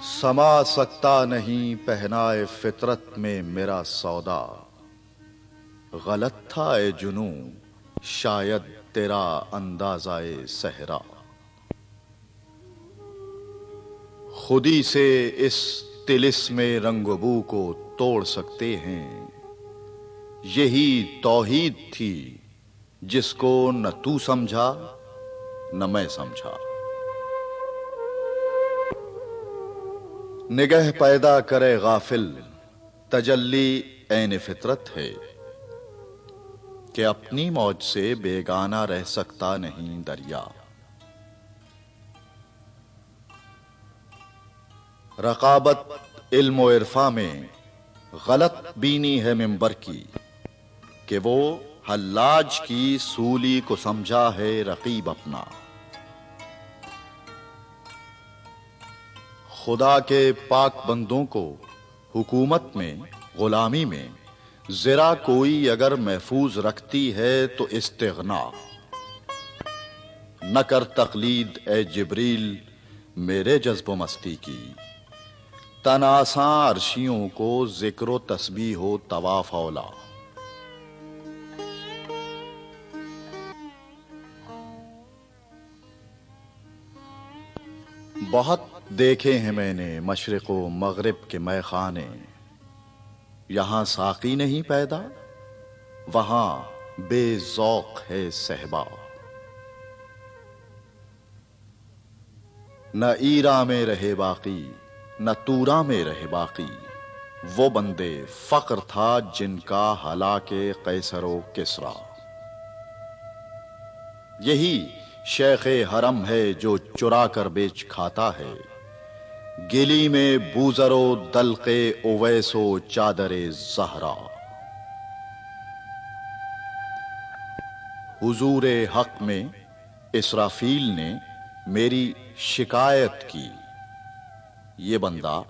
سما سکتا نہیں پہنائے فطرت میں میرا سودا، غلط تھا اے جنوں شاید تیرا اندازہ صحرا۔ خودی سے اس طلسم رنگ و بو کو توڑ سکتے ہیں، یہی توحید تھی جس کو نہ تو سمجھا نہ میں سمجھا۔ نگہ پیدا کرے غافل تجلی عین فطرت ہے، کہ اپنی موج سے بیگانہ رہ سکتا نہیں دریا۔ رقابت علم و عرفاں میں غلط بینی ہے منبر کی، کہ وہ حلاج کی سولی کو سمجھا ہے رقیب اپنا۔ خدا کے پاک بندوں کو حکومت میں غلامی میں ذرا کوئی اگر محفوظ رکھتی ہے تو استغنا۔ نہ کر تقلید اے جبریل میرے جذب و مستی کی، تن آساں عرشیوں کو ذکر و تسبیح و طواف اولا۔ بہت دیکھے ہیں میں نے مشرق و مغرب کے مے خانے، یہاں ساقی نہیں پیدا وہاں بے ذوق ہے صہبا۔ نہ ایرا میں رہے باقی نہ تورا میں رہے باقی، وہ بندے فقر تھا جن کا ہلاک قیصر و کسریٰ۔ یہی شیخ حرم ہے جو چرا کر بیچ کھاتا ہے، گلی میں بوذر و دلق اویس و چادر زہرا۔ حضور حق میں اسرافیل نے میری شکایت کی، یہ بندہ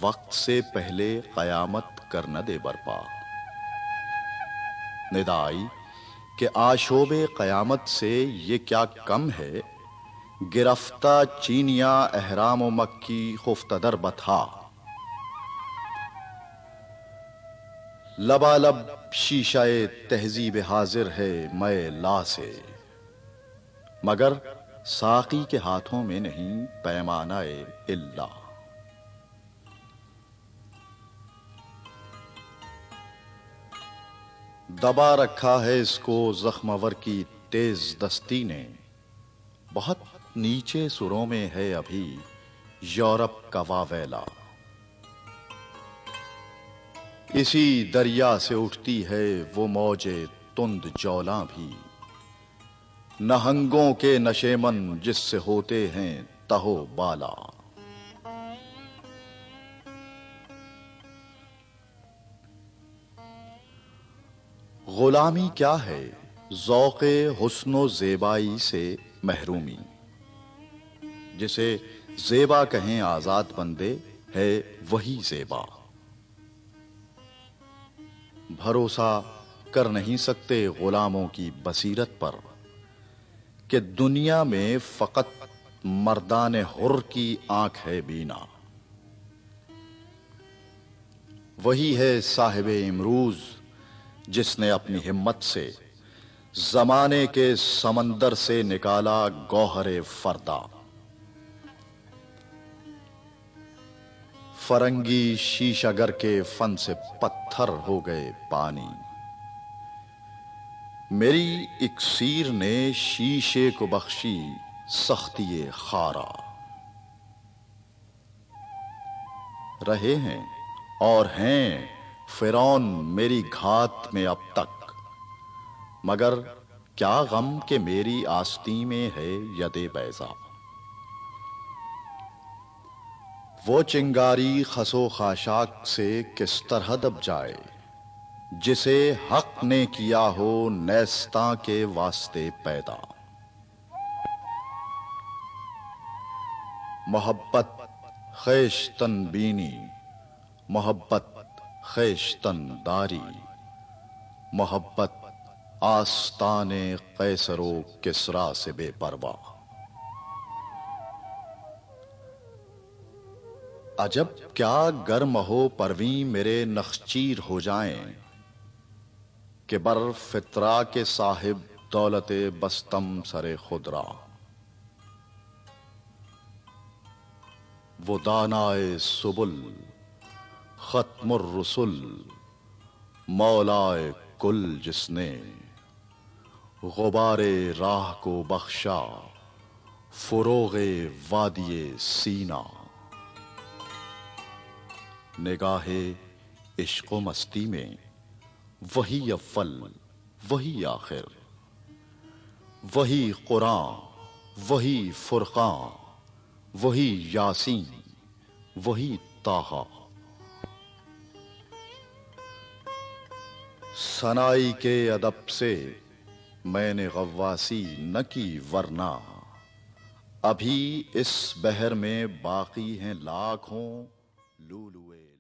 وقت سے پہلے قیامت کر نہ دے برپا۔ ندا آئی کہ آشوب قیامت سے یہ کیا کم ہے، گرفتہ چینیا احرام و مکی خفتہ در بتھا۔ لبالب شیشہ تہذیب حاضر ہے میں لا سے، مگر ساقی کے ہاتھوں میں نہیں پیمانہ الا۔ دبا رکھا ہے اس کو زخم ور کی تیز دستی نے، بہت نیچے سروں میں ہے ابھی یورپ کا واویلا۔ اسی دریا سے اٹھتی ہے وہ موج تند جولاں بھی، نہنگوں کے نشیمن جس سے ہوتے ہیں تہو بالا۔ غلامی کیا ہے ذوق حسن و زیبائی سے محرومی، جسے زیبا کہیں آزاد بندے ہے وہی زیبا۔ بھروسہ کر نہیں سکتے غلاموں کی بصیرت پر، کہ دنیا میں فقط مردان حر کی آنکھ ہے بینا۔ وہی ہے صاحب امروز جس نے اپنی ہمت سے زمانے کے سمندر سے نکالا گوہر فردا۔ فرنگی شیشہ گر کے فن سے پتھر ہو گئے پانی، میری اکسیر نے شیشے کو بخشی سختی خارا۔ رہے ہیں اور ہیں فرعون میری گھات میں اب تک، مگر کیا غم کہ میری آستین میں ہے ید بیضا۔ وہ چنگاری خس و خاشاک سے کس طرح دب جائے، جسے حق نے کیا ہو نیستاں کے واسطے پیدا۔ محبت خویشتن بینی، محبت خویشتن داری، محبت آستان قیصر و کسریٰ سے بے پرواہ۔ عجب کیا گرم ہو پرویں میرے نخچیر ہو جائیں کہ بر فترا کے صاحب دولت بستم سر خدرا. وہ دانائے سبل ختم الرسل مولائے کل جس نے غبار راہ کو بخشا فروغ وادی سینا. نگاہ عشق و مستی میں وہی اول وہی آخر، وہی قرآن وہی فرقان وہی یاسین وہی طٰہٰ. ثنائی کے ادب سے میں نے غواصی نہ کی ورنہ ابھی اس بحر میں باقی ہیں لاکھوں لؤلؤے